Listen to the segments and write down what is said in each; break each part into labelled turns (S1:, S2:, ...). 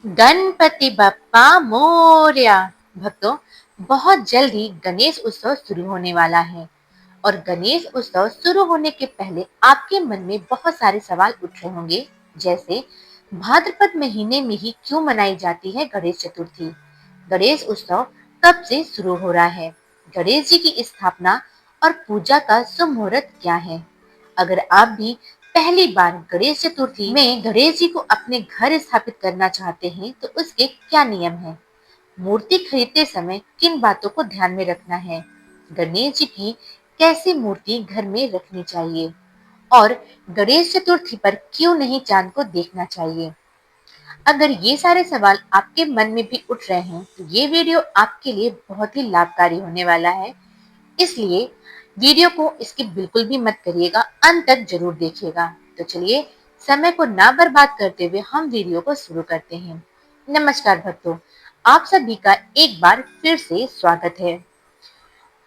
S1: गणपति बप्पा मोरया। भक्तों, बहुत जल्द ही गणेश उत्सव शुरू होने वाला है और गणेश उत्सव शुरू होने के पहले आपके मन में बहुत सारे सवाल उठ रहे होंगे, जैसे भाद्रपद महीने में ही क्यों मनाई जाती है गणेश चतुर्थी? गणेश उत्सव कब से शुरू हो रहा है? गणेश जी की स्थापना और पूजा का शुभ मुहूर्त क्या है? अगर आप भी पहली बार गणेश चतुर्थी में गणेश जी को अपने घर स्थापित करना चाहते हैं तो उसके क्या नियम हैं? मूर्ति खरीदते समय किन बातों को ध्यान में रखना है? गणेश जी की कैसी मूर्ति घर में रखनी चाहिए? और गणेश चतुर्थी पर क्यों नहीं चांद को देखना चाहिए? अगर ये सारे सवाल आपके मन में भी उठ रहे हैं तो ये वीडियो आपके लिए बहुत ही लाभकारी होने वाला है। इसलिए वीडियो को इसकी बिल्कुल भी मत करिएगा, अंत तक जरूर देखिएगा। तो चलिए, समय को ना बर्बाद करते हुए हम वीडियो को शुरू करते हैं। नमस्कार भक्तों, आप सभी का एक बार फिर से स्वागत है।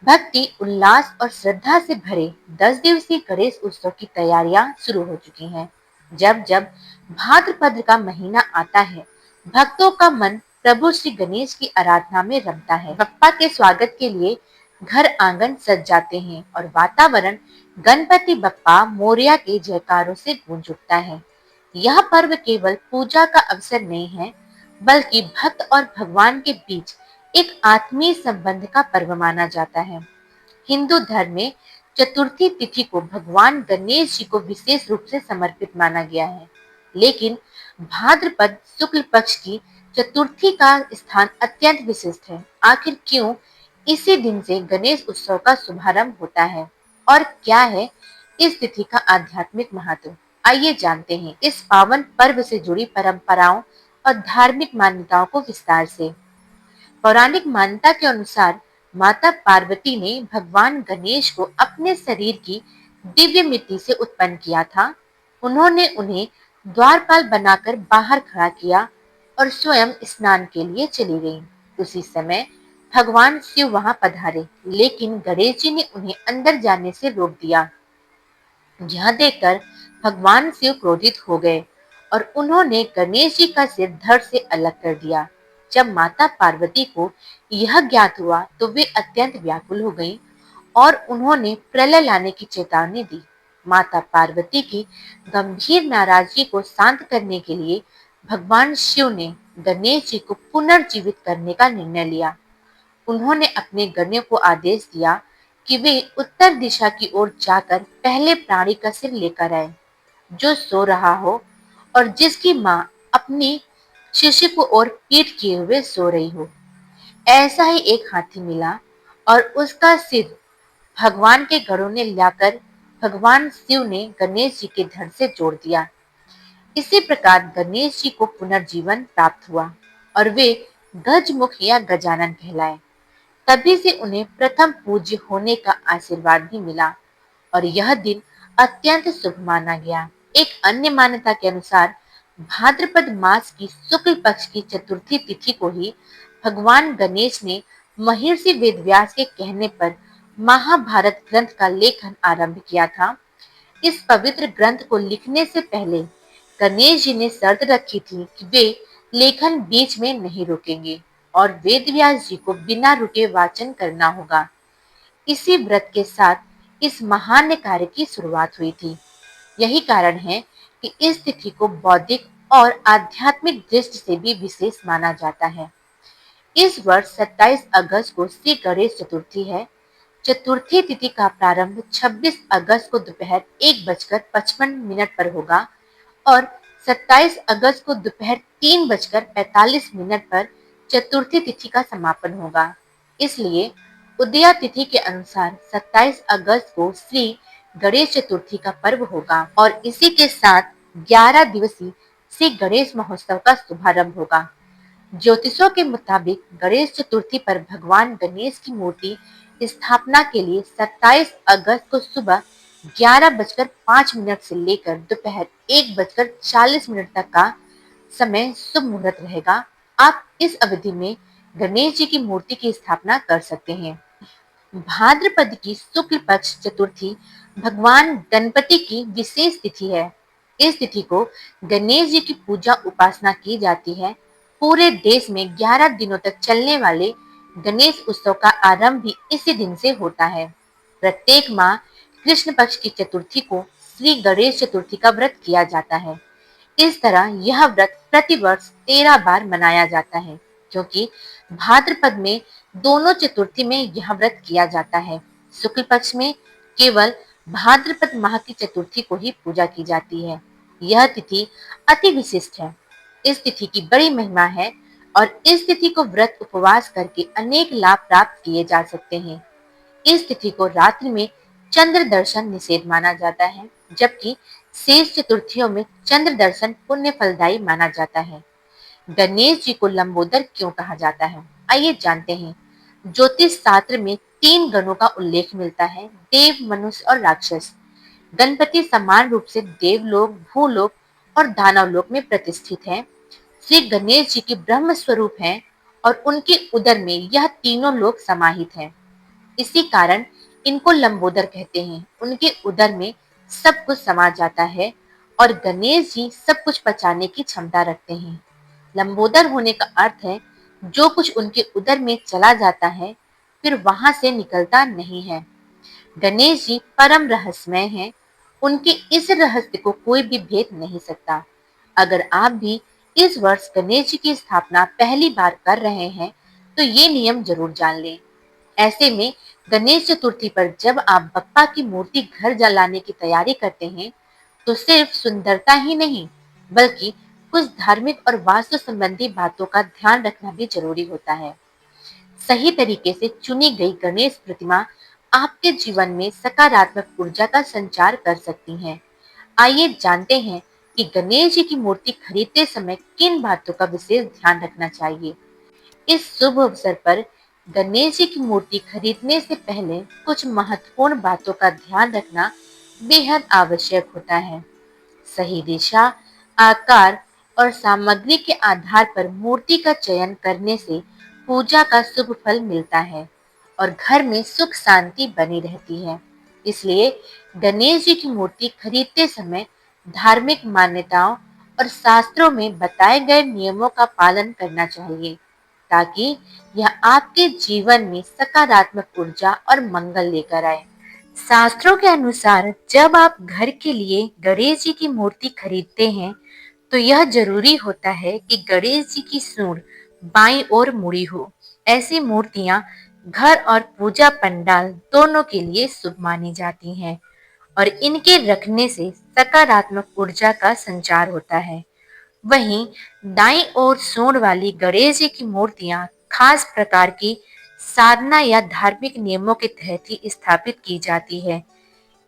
S1: भक्ति, उल्लास और श्रद्धा से भरे 10 दिवसीय गणेश उत्सव की तैयारियां शुरू हो चुकी हैं। जब जब भाद्रपद का महीना आता है, भक्तों का मन प्रभु श्री गणेश की आराधना में रमता है। बप्पा के स्वागत के लिए घर आंगन सज जाते हैं और वातावरण गणपति बप्पा मोरया के जयकारों से गूंज उठता है। यह पर्व केवल पूजा का अवसर नहीं है, बल्कि भक्त और भगवान के बीच एक आत्मीय संबंध का पर्व माना जाता है। हिंदू धर्म में चतुर्थी तिथि को भगवान गणेश जी को विशेष रूप से समर्पित माना गया है, लेकिन भाद्रपद शुक्ल पक्ष की चतुर्थी का स्थान अत्यंत विशिष्ट है। आखिर क्यों इसी दिन से गणेश उत्सव का शुभारंभ होता है और क्या है इस तिथि का आध्यात्मिक महत्व? आइए जानते हैं इस पावन पर्व से जुड़ी परंपराओं और धार्मिक मान्यताओं को विस्तार से। पौराणिक मान्यता के अनुसार माता पार्वती ने भगवान गणेश को अपने शरीर की दिव्य मिट्टी से उत्पन्न किया था। उन्होंने उन्हें द्वारपाल बनाकर बाहर खड़ा किया और स्वयं स्नान के लिए चली गईं। उसी समय भगवान शिव वहां पधारे, लेकिन गणेश जी ने उन्हें अंदर जाने से रोक दिया। यह देखकर भगवान शिव क्रोधित हो गए और उन्होंने गणेश जी का सिर धड़ से अलग कर दिया। जब माता पार्वती को यह ज्ञात हुआ तो वे अत्यंत व्याकुल हो गईं और उन्होंने प्रलय लाने की चेतावनी दी। माता पार्वती की गंभीर नाराजगी को शांत करने के लिए भगवान शिव ने गणेश जी को पुनर्जीवित करने का निर्णय लिया। उन्होंने अपने गणों को आदेश दिया कि वे उत्तर दिशा की ओर जाकर पहले प्राणी का सिर लेकर आए, जो सो रहा हो और जिसकी मां अपनी शिशु को और पीठ किए हुए सो रही हो। ऐसा ही एक हाथी मिला और उसका सिर भगवान के गणों ने लाकर भगवान शिव ने गणेश जी के धड़ से जोड़ दिया। इसी प्रकार गणेश जी को पुनर्जीवन प्राप्त हुआ और वे गजमुख या गजानन कहलाए। तभी से उन्हें प्रथम पूज्य होने का आशीर्वाद भी मिला और यह दिन अत्यंत शुभ माना गया। एक अन्य मान्यता के अनुसार भाद्रपद मास की शुक्ल पक्ष की चतुर्थी तिथि को ही भगवान गणेश ने महर्षि वेदव्यास के कहने पर महाभारत ग्रंथ का लेखन आरंभ किया था। इस पवित्र ग्रंथ को लिखने से पहले गणेश जी ने शर्त रखी थी कि वे लेखन बीच में नहीं रोकेंगे और वेदव्यास जी को बिना रुके वाचन करना होगा। इसी व्रत के साथ इस महान कार्य की शुरुआत हुई थी। यही कारण है कि इस तिथि को बौद्धिक और आध्यात्मिक दृष्टि से भी विशेष माना जाता है। इस वर्ष 27 अगस्त को श्री गणेश चतुर्थी है। चतुर्थी तिथि का प्रारंभ 26 अगस्त को दोपहर 1:55 पर होगा और 27 अगस्त को दोपहर 3:45 पर चतुर्थी तिथि का समापन होगा। इसलिए उदया तिथि के अनुसार 27 अगस्त को श्री गणेश चतुर्थी का पर्व होगा और इसी के साथ 11 दिवसीय श्री गणेश महोत्सव का शुभारंभ होगा। ज्योतिषों के मुताबिक गणेश चतुर्थी पर भगवान गणेश की मूर्ति स्थापना के लिए 27 अगस्त को सुबह 11:05 से लेकर दोपहर 1:40 तक का समय शुभ मुहूर्त रहेगा। आप इस अवधि में गणेश जी की मूर्ति की स्थापना कर सकते हैं। भाद्रपद की शुक्ल पक्ष चतुर्थी भगवान गणपति की विशेष तिथि है। इस तिथि को गणेश जी की पूजा उपासना की जाती है। पूरे देश में 11 दिनों तक चलने वाले गणेश उत्सव का आरंभ भी इसी दिन से होता है। प्रत्येक माह कृष्ण पक्ष की चतुर्थी को श्री गणेश चतुर्थी का व्रत किया जाता है। इस तरह यह व्रत प्रतिवर्ष 13 बार मनाया जाता है, क्योंकि भाद्रपद में दोनों चतुर्थी में यह व्रत किया जाता है। शुक्ल पक्ष में केवल भाद्रपद माह की चतुर्थी को ही पूजा की जाती है। यह तिथि अति विशिष्ट है। इस तिथि की बड़ी महिमा है और इस तिथि को व्रत उपवास करके अनेक लाभ प्राप्त किए जा सकते हैं। इस तिथि को रात्रि में चंद्र दर्शन निषेध माना जाता है, जबकि शेष चतुर्थियों में चंद्र दर्शन पुण्य फलदायी माना जाता है। गणेश जी को लंबोदर क्यों कहा जाता है, आइए जानते हैं। ज्योतिष शास्त्र में 3 गणों का उल्लेख मिलता है, देव, मनुष्य और राक्षस। गणपति समान रूप से देवलोक, भूलोक और दानवलोक में प्रतिष्ठित है। श्री गणेश जी के ब्रह्म स्वरूप हैं और उनके उदर में यह तीनों लोक समाहित हैं। इसी कारण इनको लंबोदर कहते हैं। उनके उदर में सब कुछ समा जाता है और गणेश जी सब कुछ पचाने की क्षमता रखते हैं। लंबोदर होने का अर्थ है जो कुछ उनके उदर में चला जाता है फिर वहां से निकलता नहीं है। गणेश जी परम रहस्यमय हैं। उनके इस रहस्य को कोई भी भेद नहीं सकता। अगर आप भी इस वर्ष गणेश जी की स्थापना पहली बार कर रहे हैं तो ये नियम जरूर जान लें। ऐसे में गणेश चतुर्थी पर जब आप बप्पा की मूर्ति घर जलाने की तैयारी करते हैं तो सिर्फ सुंदरता ही नहीं बल्कि कुछ धार्मिक और वास्तु संबंधी बातों का ध्यान रखना भी जरूरी होता है। सही तरीके से चुनी गई गणेश प्रतिमा आपके जीवन में सकारात्मक ऊर्जा का संचार कर सकती हैं। आइए जानते हैं कि गणेश जी की मूर्ति खरीदते समय किन बातों का विशेष ध्यान रखना चाहिए। इस शुभ अवसर पर गणेश जी की मूर्ति खरीदने से पहले कुछ महत्वपूर्ण बातों का ध्यान रखना बेहद आवश्यक होता है। सही दिशा, आकार और सामग्री के आधार पर मूर्ति का चयन करने से पूजा का शुभ फल मिलता है और घर में सुख शांति बनी रहती है। इसलिए गणेश जी की मूर्ति खरीदते समय धार्मिक मान्यताओं और शास्त्रों में बताए गए नियमों का पालन करना चाहिए, ताकि यह आपके जीवन में सकारात्मक ऊर्जा और मंगल लेकर आए। शास्त्रों के अनुसार जब आप घर के लिए गणेश जी की मूर्ति खरीदते हैं तो यह जरूरी होता है कि गणेश जी की सूंड बाईं ओर मुड़ी हो। ऐसी मूर्तियां घर और पूजा पंडाल दोनों के लिए शुभ मानी जाती हैं और इनके रखने से सकारात्मक ऊर्जा का संचार होता है। वहीं दाईं ओर सूंड वाली गणेश जी की मूर्तियां खास प्रकार की साधना या धार्मिक नियमों के तहत ही स्थापित की जाती है।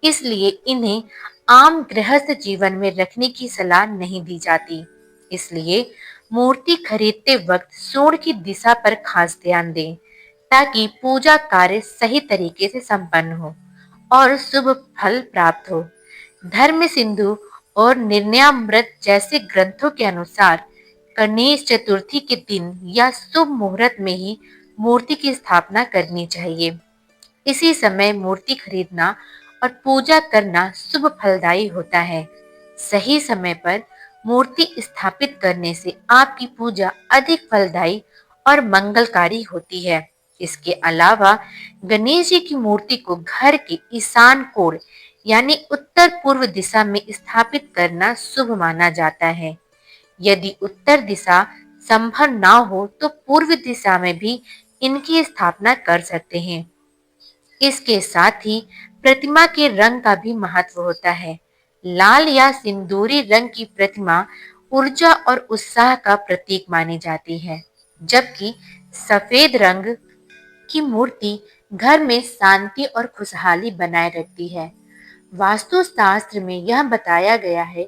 S1: इसलिए इन्हें आम गृहस्थ जीवन में रखने की सलाह नहीं दी जाती। इसलिए मूर्ति खरीदते वक्त सूंड की दिशा पर खास ध्यान दें, ताकि पूजा कार्य सही तरीके से संपन्न हो और शुभ फल प्राप्त हो। धर्म सिंधु और निर्णयामृत जैसे ग्रंथों के अनुसार गणेश चतुर्थी के दिन या शुभ मुहूर्त में ही मूर्ति की स्थापना करनी चाहिए। इसी समय मूर्ति खरीदना और पूजा करना शुभ फलदायी होता है। सही समय पर मूर्ति स्थापित करने से आपकी पूजा अधिक फलदायी और मंगलकारी होती है। इसके अलावा गणेश जी की मूर्ति को घर के ईशान कोण यानी उत्तर पूर्व दिशा में स्थापित करना शुभ माना जाता है। यदि उत्तर दिशा संभव ना हो तो पूर्व दिशा में भी इनकी स्थापना कर सकते हैं। इसके साथ ही प्रतिमा के रंग का भी महत्व होता है। लाल या सिंदूरी रंग की प्रतिमा ऊर्जा और उत्साह का प्रतीक मानी जाती है, जबकि सफेद रंग की मूर्ति घर में शांति और खुशहाली बनाए रखती है। वास्तुशास्त्र में यह बताया गया है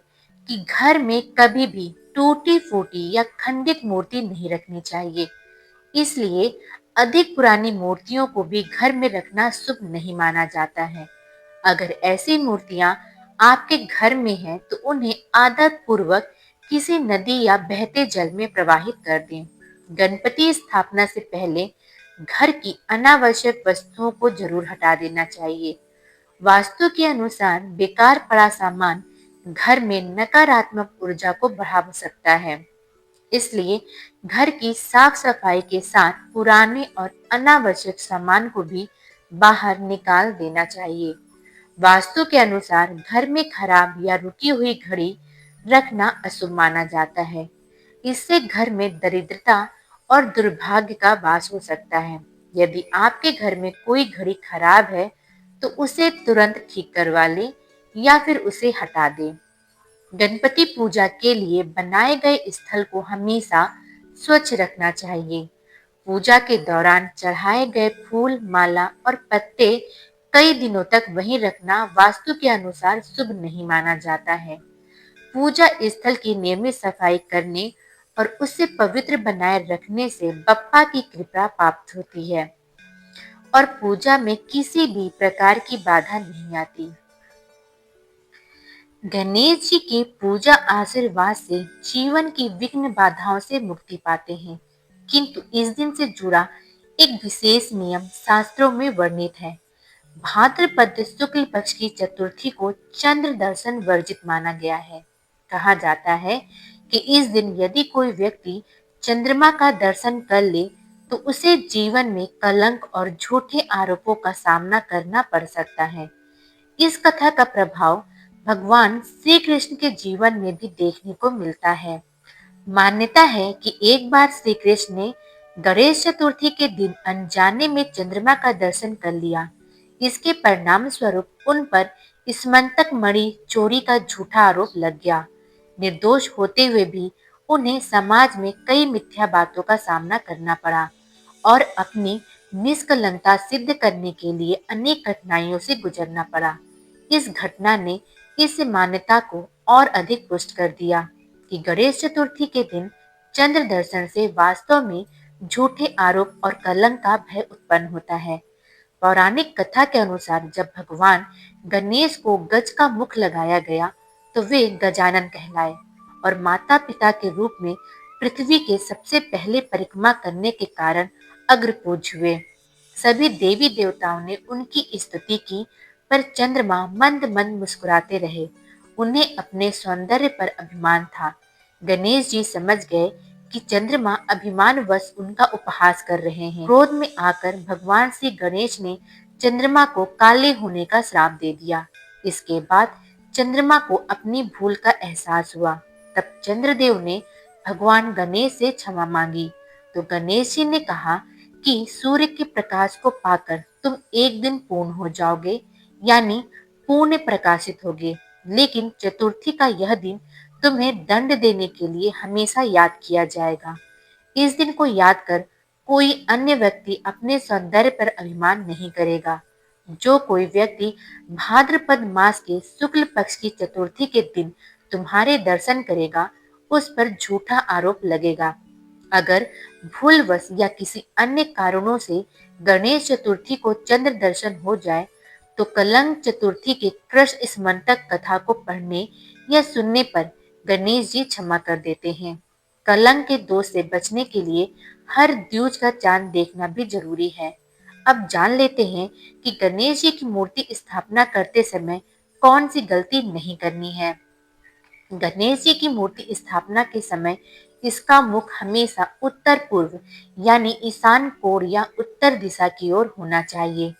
S1: कि घर में कभी भी टूटी फूटी या खंडित मूर्ति नहीं रखनी चाहिए। इसलिए अधिक पुरानी मूर्तियों को भी घर में रखना शुभ नहीं माना जाता है। अगर ऐसी मूर्तियां आपके घर में हैं तो उन्हें आदत पूर्वक किसी नदी या बहते जल में प्रवाहित कर दें। गणपति स्थापना से पहले घर की अनावश्यक वस्तुओं को जरूर हटा देना चाहिए। वास्तु के अनुसार बेकार पड़ा सामान घर में नकारात्मक ऊर्जा को बढ़ा सकता है। इसलिए घर की साफ सफाई के साथ पुराने और अनावश्यक सामान को भी बाहर निकाल देना चाहिए। वास्तु के अनुसार घर में खराब या रुकी हुई घड़ी रखना अशुभ माना जाता है। इससे घर में दरिद्रता और दुर्भाग्य का वास हो सकता है। यदि आपके घर में कोई घड़ी खराब है, तो उसे तुरंत ठीक करवा लें या फिर उसे हटा दें। गणपति पूजा के लिए बनाए गए स्थल को हमेशा स्वच्छ रखना चाहिए। पूजा के दौरान चढ़ाए गए फूल, माला और पत्ते कई दिनों तक वहीं रखना वास्तु के अनुसार शुभ नहीं माना जाता है। पूजा स्थल की नियमित सफाई करने और उसे पवित्र बनाए रखने से बप्पा की कृपा प्राप्त होती है और पूजा में किसी भी प्रकार की बाधा नहीं आती। गणेश जी के पूजा आशीर्वाद से जीवन की विघ्न बाधाओं से मुक्ति पाते हैं, किंतु इस दिन से जुड़ा एक विशेष नियम शास्त्रों में वर्णित है। भाद्रपद शुक्ल पक्ष की चतुर्थी को चंद्र दर्शन वर्जित माना गया है। कहा जाता है कि इस दिन यदि कोई व्यक्ति चंद्रमा का दर्शन कर ले, तो उसे जीवन में कलंक और झूठे आरोपों का सामना करना पड़ सकता है। इस कथा का प्रभाव भगवान श्री कृष्ण के जीवन में भी देखने को मिलता है। मान्यता है कि एक बार श्री कृष्ण ने गणेश चतुर्थी के दिन अनजाने में चंद्रमा का दर्शन कर लिया। इसके परिणाम स्वरूप उन पर स्मंतक मणि चोरी का झूठा आरोप लग गया। निर्दोष होते हुए भी उन्हें समाज में कई मिथ्या बातों का सामना करना पड़ा और अपनी निष्कलंकता सिद्ध करने के लिए अनेक कठिनाइयों से गुजरना पड़ा। इस घटना ने इस मान्यता को और अधिक पुष्ट कर दिया कि गणेश चतुर्थी के दिन चंद्र दर्शन से वास्तव में झूठे आरोप और कलंक का भय उत्पन्न होता है। पौराणिक कथा के अनुसार जब भगवान गणेश को गज का मुख लगाया गया, तो वे गजानन कहलाए और माता पिता के रूप में पृथ्वी के सबसे पहले परिक्रमा करने के कारण अग्रपूज्य हुए। सभी देवी देवताओं ने उनकी स्तुति की, पर चंद्रमा मंद मंद मुस्कुराते रहे। उन्हें अपने सौंदर्य पर अभिमान था। गणेश जी समझ गए कि चंद्रमा अभिमानवश उनका उपहास कर रहे हैं। क्रोध में आकर भगवान श्री गणेश ने चंद्रमा को काले होने का श्राप दे दिया। इसके बाद चंद्रमा को अपनी भूल का एहसास हुआ। तब चंद्रदेव ने भगवान गणेश से क्षमा मांगी, तो गणेश जी ने कहा कि सूर्य के प्रकाश को पाकर तुम एक दिन पूर्ण हो जाओगे, यानी पूर्ण प्रकाशित होगे। लेकिन चतुर्थी का यह दिन तुम्हें दंड देने के लिए हमेशा याद किया जाएगा। इस दिन को याद कर कोई अन्य व्यक्ति अपने सौंदर्य पर अभिमान नहीं करेगा। जो कोई व्यक्ति भाद्रपद मास के शुक्ल पक्ष की चतुर्थी के दिन तुम्हारे दर्शन करेगा, उस पर झूठा आरोप लगेगा। अगर भूलवश या किसी अन्य कारणों से गणेश चतुर्थी को चंद्र दर्शन हो जाए, तो कलंक चतुर्थी के कृष्ण स्मंतक कथा को पढ़ने या सुनने पर गणेश जी क्षमा कर देते हैं। कलंक के दोष से बचने के लिए हर द्विज का चांद देखना भी जरूरी है। अब जान लेते हैं कि गणेश जी की मूर्ति स्थापना करते समय कौन सी गलती नहीं करनी है। गणेश जी की मूर्ति स्थापना के समय इसका मुख हमेशा उत्तर पूर्व यानी ईशान कोण या उत्तर दिशा की ओर होना चाहिए।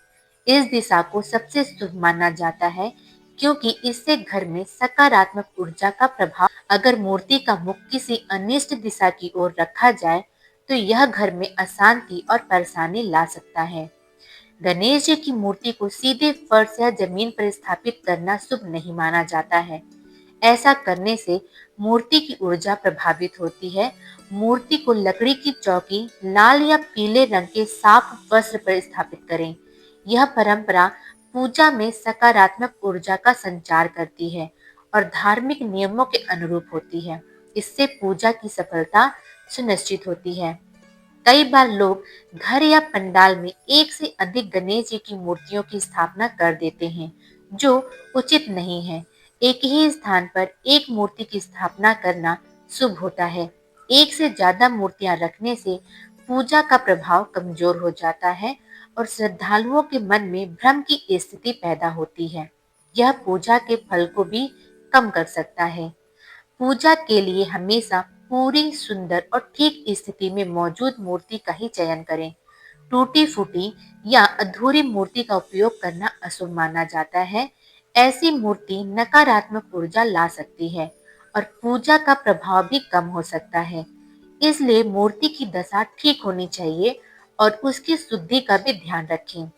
S1: इस दिशा को सबसे शुभ माना जाता है, क्योंकि इससे घर में सकारात्मक ऊर्जा का प्रभाव। अगर मूर्ति का मुख किसी अनिष्ट दिशा की ओर रखा जाए, तो यह घर में अशांति और परेशानी ला सकता है। गणेश जी की मूर्ति को सीधे फर्श या जमीन पर स्थापित करना शुभ नहीं माना जाता है। ऐसा करने से मूर्ति की ऊर्जा प्रभावित होती है। मूर्ति को लकड़ी की चौकी, लाल या पीले रंग के साफ वस्त्र पर स्थापित करें। यह परंपरा पूजा में सकारात्मक ऊर्जा का संचार करती है और धार्मिक नियमों के अनुरूप होती है। इससे पूजा की सफलता सुनिश्चित होती है। कई बार लोग घर या पंडाल में एक से अधिक गणेश जी की मूर्तियों की स्थापना कर देते हैं, जो उचित नहीं है। एक ही स्थान पर एक मूर्ति की स्थापना करना शुभ होता है। एक से ज्यादा मूर्तियां रखने से पूजा का प्रभाव कमजोर हो जाता है और श्रद्धालुओं के मन में भ्रम की स्थिति पैदा होती है। यह पूजा के फल को भी कम कर सकता है। पूजा के लिए हमेशा पूरी, सुंदर और ठीक स्थिति में मौजूद मूर्ति का ही चयन करें। टूटी-फूटी या अधूरी मूर्ति का उपयोग करना अशुभ माना जाता है। ऐसी मूर्ति नकारात्मक ऊर्जा ला सकती है और पूजा का प्रभाव भी कम हो सकता है। इसलिए मूर्ति की दशा ठीक होनी चाहिए और उसकी शुद्धि का भी ध्यान रखें।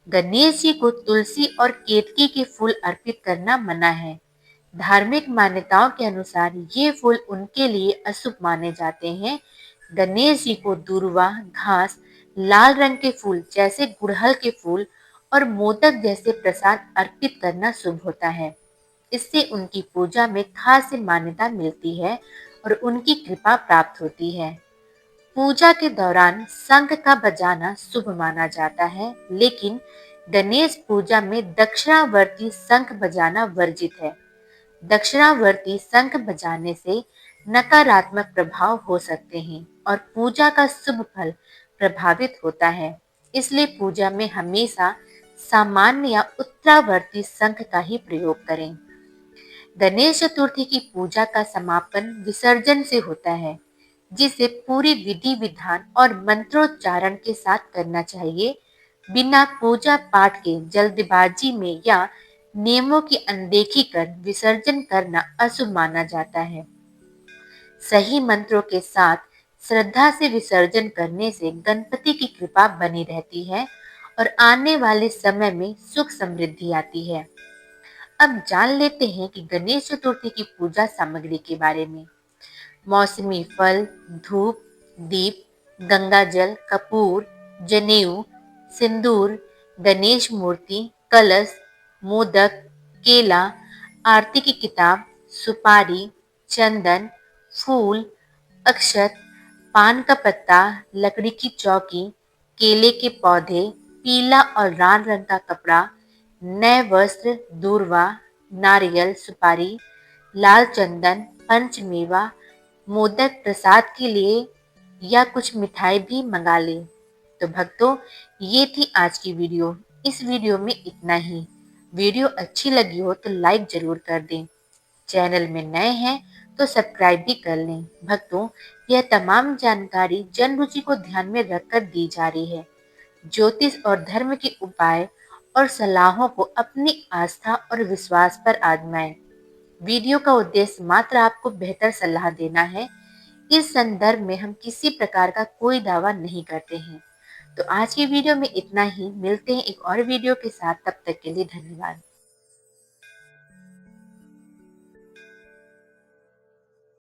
S1: गणेश जी को तुलसी और केतकी के फूल अर्पित करना मना है। धार्मिक मान्यताओं के अनुसार ये फूल उनके लिए अशुभ माने जाते हैं। गणेश जी को दूर्वा, घास, लाल रंग के फूल जैसे गुड़हल के फूल और मोदक जैसे प्रसाद अर्पित करना शुभ होता है। इससे उनकी पूजा में खास मान्यता मिलती है और उनकी कृपा प्राप्त होती है। पूजा के दौरान शंख का बजाना शुभ माना जाता है, लेकिन गणेश पूजा में दक्षिणावर्ती शंख बजाना वर्जित है। दक्षिणावर्ती शंख बजाने से नकारात्मक प्रभाव हो सकते हैं और पूजा का शुभ फल प्रभावित होता है। इसलिए पूजा में हमेशा सामान्य या उत्तरावर्ती शंख का ही प्रयोग करें। गणेश चतुर्थी की पूजा का समापन विसर्जन से होता है, जिसे पूरी विधि विधान और मंत्रोच्चारण के साथ करना चाहिए। बिना पूजा पाठ के जल्दबाजी में या नियमों की अनदेखी कर विसर्जन करना अशुभ माना जाता है। सही मंत्रों के साथ श्रद्धा से विसर्जन करने से गणपति की कृपा बनी रहती है और आने वाले समय में सुख समृद्धि आती है। अब जान लेते हैं कि गणेश चतुर्थी की पूजा सामग्री के बारे में। मौसमी फल, धूप, दीप, गंगाजल, कपूर, जनेऊ, सिंदूर, गणेश मूर्ति, कलश, मोदक, केला, आरती की किताब, सुपारी, चंदन, फूल, अक्षत, पान का पत्ता, लकड़ी की चौकी, केले के पौधे, पीला और लाल रंग का कपड़ा, नए वस्त्र, दूर्वा, नारियल, सुपारी, लाल चंदन, पंचमेवा, मोदक प्रसाद के लिए या कुछ मिठाई भी मंगा लें। तो भक्तों, ये थी आज की वीडियो। इस वीडियो में इतना ही। वीडियो अच्छी लगी हो तो लाइक जरूर कर दें। चैनल में नए हैं तो सब्सक्राइब भी कर लें। भक्तों, यह तमाम जानकारी जन रुचि को ध्यान में रखकर दी जा रही है। ज्योतिष और धर्म के उपाय और सलाहों को अपनी आस्था और विश्वास पर आजमाएं। वीडियो का उद्देश्य मात्र आपको बेहतर सलाह देना है। इस संदर्भ में हम किसी प्रकार का कोई दावा नहीं करते हैं। तो आज की वीडियो में इतना ही। मिलते हैं एक और वीडियो के साथ। तब तक के लिए धन्यवाद।